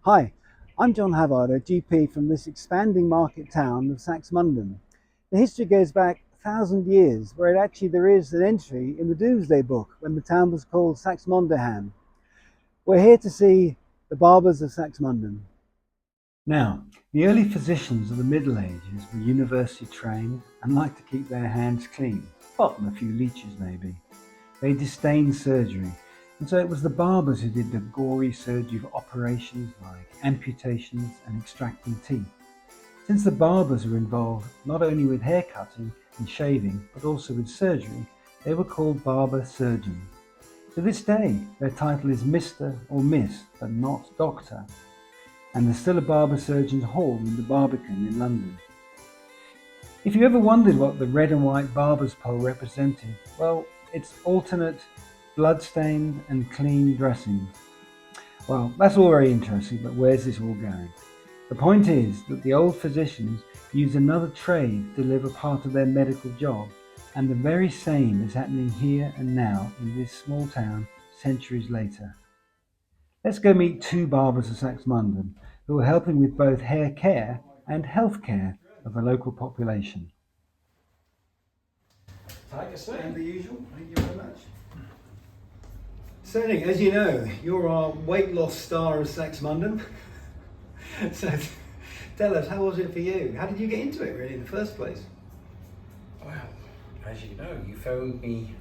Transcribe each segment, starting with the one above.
Hi, I'm John Havard, a GP from this expanding market town of Saxmundham. The history goes back 1,000 years, where there is an entry in the Domesday Book when the town was called Saxmundham. We're here to see the Barbers of Saxmundham. Now, the early physicians of the Middle Ages were university trained and liked to keep their hands clean, apart from a few leeches maybe. They disdained surgery, and so it was the barbers who did the gory surgery of operations like amputations and extracting teeth. Since the barbers were involved not only with hair cutting and shaving, but also with surgery, they were called barber surgeons. To this day, their title is Mr. or Miss, but not Doctor, and there's still a barber surgeon's hall in the Barbican in London. If you ever wondered what the red and white barber's pole represented, well, it's alternate blood-stained and clean dressings. Well, that's all very interesting, but where's this all going? The point is that the old physicians used another trade to deliver part of their medical job, and the very same is happening here and now in this small town centuries later. Let's go meet two barbers of Saxmundham who are helping with both hair care and health care of the local population. Take a seat. And the usual, thank you very much. So, Nick, as you know, you're our weight loss star of Saxmundham. So, tell us, how was it for you? How did you get into it, really, in the first place? Well, as you know, you phoned me.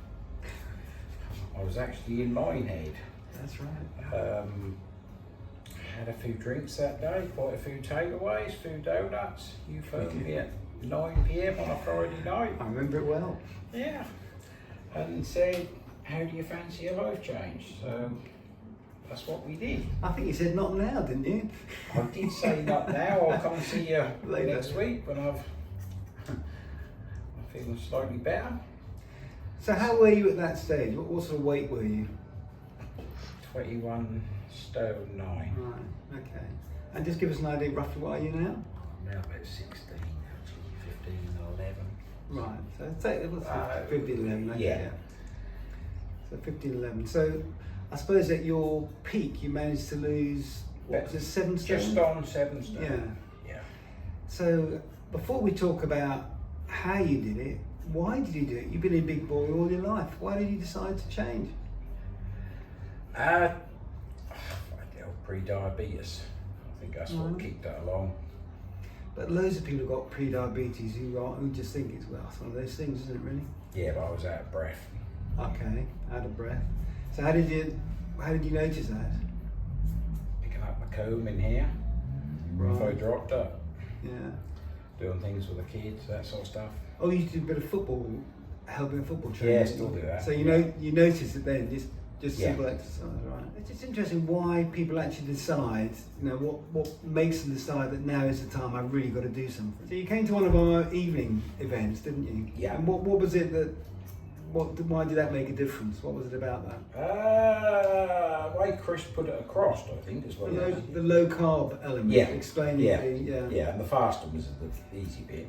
I was actually in Minehead. That's right. Had a few drinks that day, quite a few takeaways, a few donuts. You phoned me at 9 p.m. on a Friday night. I remember it well. Yeah. And said, how do you fancy a life change? So that's what we did. I think you said not now, didn't you? I did say not now. I'll come see you Later. next week when I'm feeling slightly better. So how were you at that stage? What sort of weight were you? 21 stone 9. Right, okay. And just give us an idea, roughly, what are you now? I'm now about 16, actually, 15, 11. Right, so say it was 15, 11, okay, yeah. So 15, 11. So I suppose at your peak you managed to lose, what was it, 7 stone? Just on 7 stone. Yeah. Yeah. So before we talk about how you did it, why did you do it? You've been a big boy all your life. Why did you decide to change? I dealt pre-diabetes. I think that's what kicked that along. But loads of people have got pre-diabetes who just think it's, well, it's one of those things, isn't it, really? Yeah, but I was out of breath. Okay, out of breath. So how did you notice that? Picking up my comb in here. If I dropped it. Yeah. Doing things with the kids, that sort of stuff. Oh, you did a bit of football, helping football training. Yeah, still do that. So you noticed it then, just simple Yeah. exercise, right? It's just interesting why people actually decide, what makes them decide that now is the time I've really got to do something. So you came to one of our evening events, didn't you? Yeah. And what was it why did that make a difference? What was it about that? The way Chris put it across, I think, is what it is. The low carb element. Yeah. Explaining Yeah, and the fasting was the easy bit.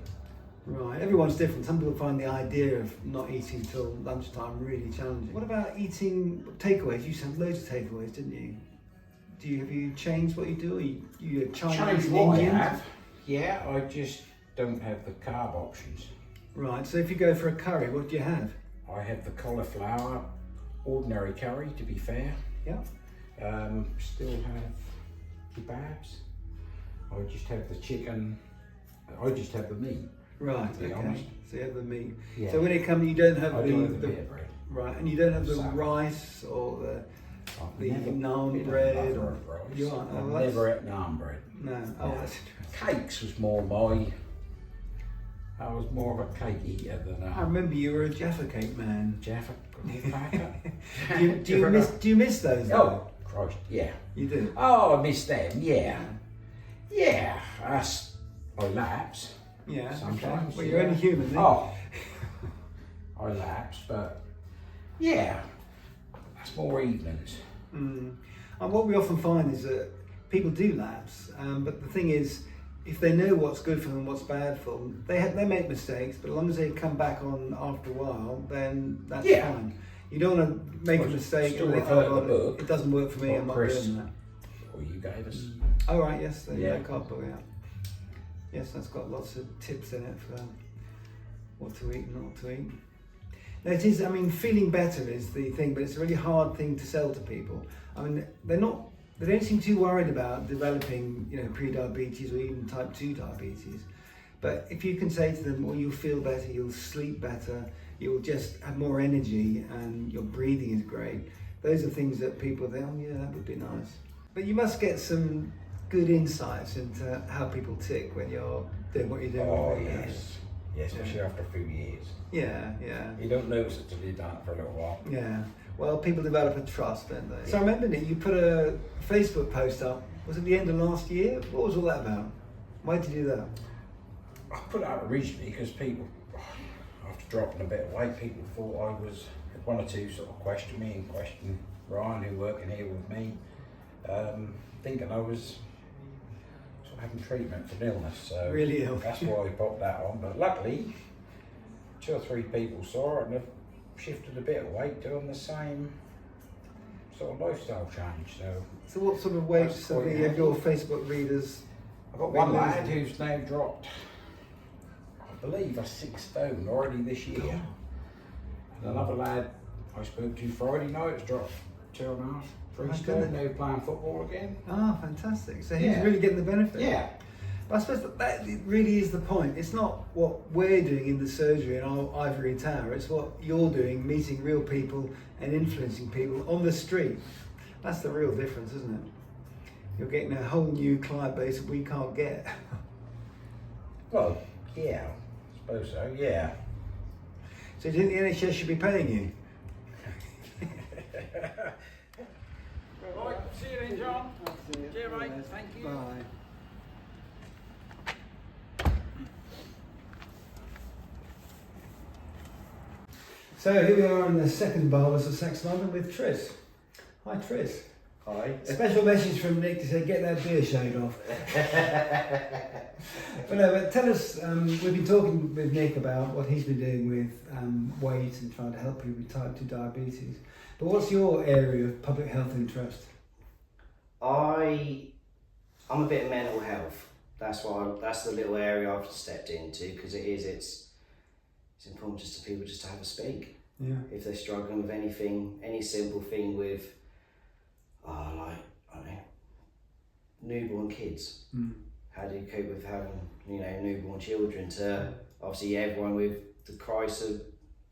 Right, everyone's different. Some people find the idea of not eating till lunchtime really challenging. What about eating takeaways? You used to have loads of takeaways, didn't you? Have you changed what you do? Are you Chinese Change and what I Indian? have. Yeah, I just don't have the carb options. Right, so if you go for a curry, what do you have? I have the cauliflower, ordinary curry, to be fair. Yeah. Still have kebabs. I just have the chicken. I just have the meat. Right, to be okay. honest. So you have the meat. Yeah. So when it comes, you don't have I the, do have the the bit of bread. right, and you don't have the Salad. rice or I've the never naan been a bread. lover Or, of rice. you aren't? Oh, I've that's- never ate naan bread. No. Oh, No. that's Cakes was more my. I was more of a cake eater than I a remember you were a Jaffa cake man. Jaffa packer. Do you miss those? Oh, Christ, yeah. You do. Oh, I miss them, yeah. Yeah, I lapse. Yeah. Sometimes. Okay. Well, you're only human, then. Oh, I lapse, but yeah, that's more evenings. And what we often find is that people do lapse, but the thing is, if they know what's good for them and what's bad for them, they make mistakes, but as long as they come back on after a while, then that's fine. You don't want to make a mistake Still and think, refer to oh, the book. it doesn't work for me, What I'm not Chris doing that. couple you gave us. Oh right, yes, the Yeah. card book, yeah. Yes, that's got lots of tips in it for what to eat and not to eat. Now it is, I mean, feeling better is the thing, but it's a really hard thing to sell to people. I mean, they don't seem too worried about developing, you know, pre-diabetes or even type 2 diabetes. But if you can say to them, well, you'll feel better, you'll sleep better, you'll just have more energy and your breathing is great, those are things that people think, oh yeah, that would be nice. But you must get some good insights into how people tick when you're doing what you're doing. Oh yes. Yeah, especially after a few years. Yeah, yeah. You don't notice it till you've done it for a little while. Yeah. Well, people develop a trust, don't they? So I remember, Nick, you put a Facebook post up, was it the end of last year? What was all that about? Why did you do that? I put it out originally because people, after dropping a bit of weight, people thought I was, one or two sort of questioned me and questioned Ryan, who working here with me, thinking I was sort of having treatment for an illness. So Really ill. that's why I popped that on. But luckily, 2 or 3 people saw it and have shifted a bit of weight doing the same sort of lifestyle change. So what sort of weights That's have quite your handy. Facebook readers? I've got one lad who's now dropped, I believe, a 6 stone already this year. And another lad I spoke to Friday night has dropped 2.5, 3 My stone, goodness. now playing football again. Ah, fantastic. So he's Yeah. really getting the benefit. Yeah. But I suppose that really is the point. It's not what we're doing in the surgery in our ivory tower, it's what you're doing, meeting real people and influencing people on the street. That's the real difference, isn't it? You're getting a whole new client base that we can't get. Well, yeah, I suppose so, yeah. So do you think the NHS should be paying you? Right, see you then, John. See you, mate. Thank you. Bye. So here we are in the second Barbers of Saxmundham with Tris. Hi Tris. Hi. Special message from Nick to say get that beer shaved off. But tell us, we've been talking with Nick about what he's been doing with weight and trying to help people with type 2 diabetes. But what's your area of public health interest? I'm a bit of mental health. That's the little area I've stepped into because it's important just to people just to have a speak. Yeah. If they're struggling with anything, any simple thing with, like, I don't know, newborn kids. How do you cope with having, newborn children? To obviously everyone with the crisis of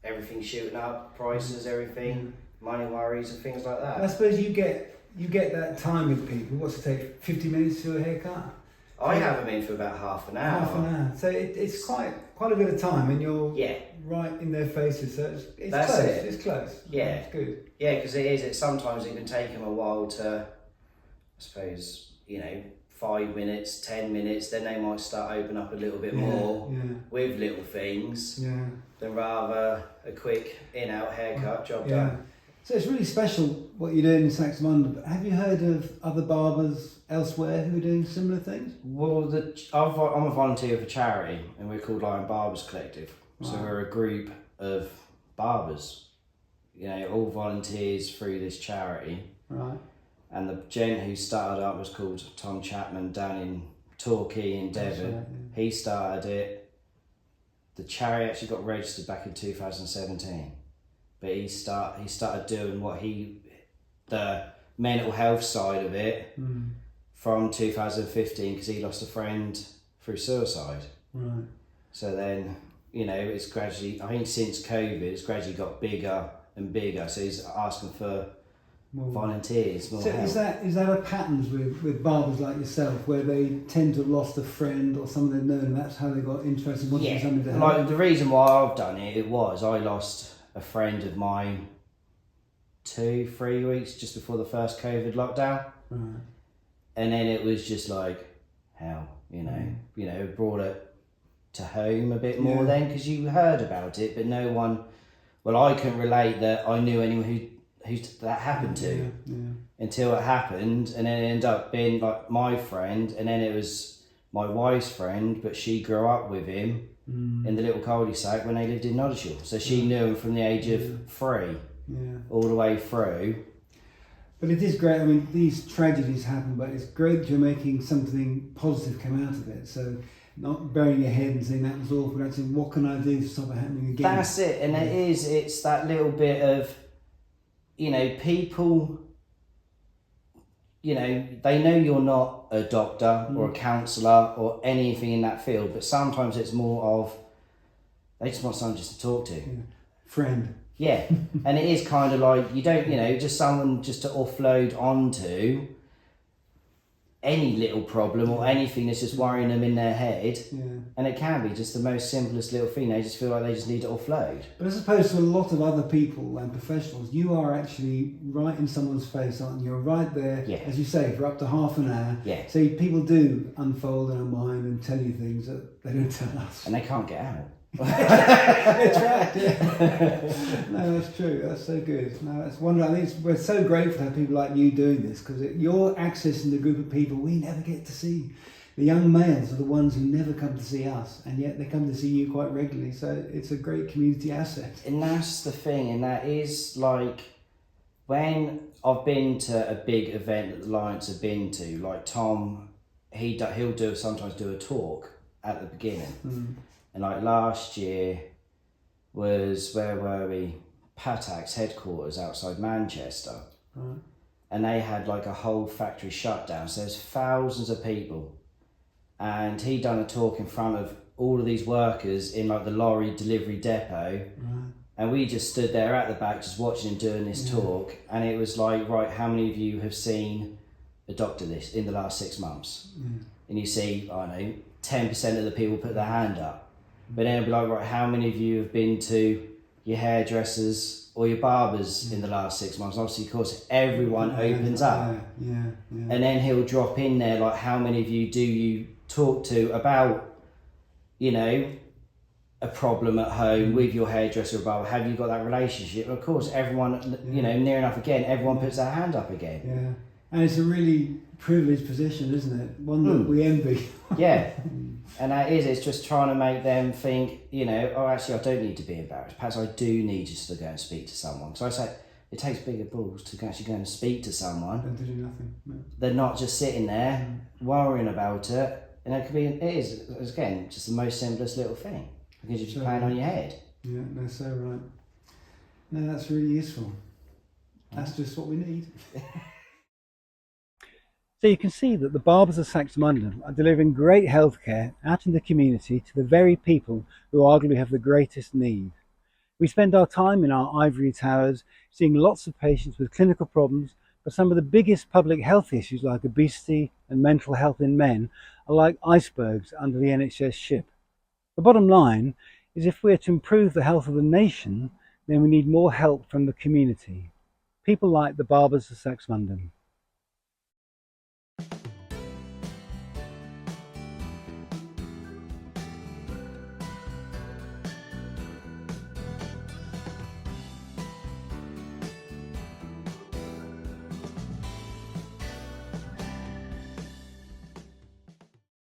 everything shooting up, prices, everything, money worries and things like that. I suppose you get that time with people. What's it take? 50 minutes to do a haircut? I have them in for about half an hour. Half an hour. So it's quite a bit of time, and you're Yeah. right in their faces. So it's That's close. it. It's close. Yeah. It's good. Yeah, because it sometimes it can take them a while to, I suppose, 5 minutes, 10 minutes, then they might start open up a little bit more with little things Yeah. than rather a quick in-out haircut, job Yeah. done. So it's really special what you're doing in Saxmundham. But have you heard of other barbers elsewhere who are doing similar things? Well, I'm a volunteer for charity and we're called Barbers Collective. So Right. we're a group of barbers, all volunteers through this charity. Right. And the gent who started up was called Tom Chapman down in Torquay in Devon. That's right, He started it. The charity actually got registered back in 2017. But he started doing the mental health side of it from 2015 because he lost a friend through suicide. Right. So then, it's gradually, I think since COVID, it's gradually got bigger and bigger. So he's asking for volunteers, more So help. is that a pattern with barbers like yourself where they tend to have lost a friend or someone they've known and that's how they got interested in wanting something to help? Like the reason why I've done it was I lost a friend of mine 2-3 weeks just before the first COVID lockdown. Right. And then it was just like, hell, brought it to home a bit more then because you heard about it, but no one, I couldn't relate that I knew anyone who that happened to until it happened, and then it ended up being like my friend, and then it was my wife's friend, but she grew up with him in the little cul-de-sac when they lived in Nottinghamshire, so she knew him from the age of 3 all the way through. But it is great. I mean, these tragedies happen, but it's great that you're making something positive come out of it. So not burying your head and saying that was awful, but actually, what can I do to stop it happening again? That's it, and it's that little bit of, you know, people, you know, they know you're not a doctor or a counsellor or anything in that field, but sometimes it's more of, they just want someone just to talk to. Yeah. Friend. Yeah, and it is kind of like, you don't, you know, just someone just to offload onto any little problem or anything that's just worrying them in their head. Yeah. And it can be just the most simplest little thing. They just feel like they just need to offload. But as opposed to a lot of other people and professionals, you are actually right in someone's face, aren't you? You're right there, Yeah. as you say, for up to half an hour. Yeah. So people do unfold in their mind and tell you things that they don't tell us. And they can't get out. That's right, yeah. No, that's true. That's so good. No, that's wonderful. I think we're so grateful to have people like you doing this, because you're accessing the group of people we never get to see. The young males are the ones who never come to see us, and yet they come to see you quite regularly. So it's a great community asset. And that's the thing, and that is like, when I've been to a big event that the Lions have been to, like Tom, he'll sometimes do a talk at the beginning. And like last year was, where were we? Patak's headquarters outside Manchester. Right. And they had like a whole factory shutdown. So there's thousands of people. And he done a talk in front of all of these workers in like the lorry delivery depot. Right. And we just stood there at the back just watching him doing this talk. And it was like, right, how many of you have seen a doctor this in the last 6 months? And you see, I don't know, 10% of the people put their hand up. But then it'd be like, right, how many of you have been to your hairdressers or your barbers in the last 6 months? And obviously, of course, everyone opens up. Yeah. And then he'll drop in there, like, how many of you do you talk to about, you know, a problem at home with your hairdresser or barber? Have you got that relationship? Of course, everyone, you know, near enough again, everyone puts their hand up again. Yeah. And it's a really privileged position, isn't it? One that we envy. Yeah. And that is, it's just trying to make them think, you know, oh, actually, I don't need to be embarrassed. Perhaps I do need just to go and speak to someone. So I say, it takes bigger balls to actually go and speak to someone. And to do nothing. No. They're not just sitting there worrying about it. And it is, again, just the most simplest little thing. Because you're just playing on your head. Yeah, no, so right. No, that's really useful. That's just what we need. So you can see that the Barbers of Saxmundham are delivering great healthcare out in the community to the very people who arguably have the greatest need. We spend our time in our ivory towers seeing lots of patients with clinical problems, but some of the biggest public health issues like obesity and mental health in men are like icebergs under the NHS ship. The bottom line is, if we're to improve the health of the nation, then we need more help from the community. People like the Barbers of Saxmundham.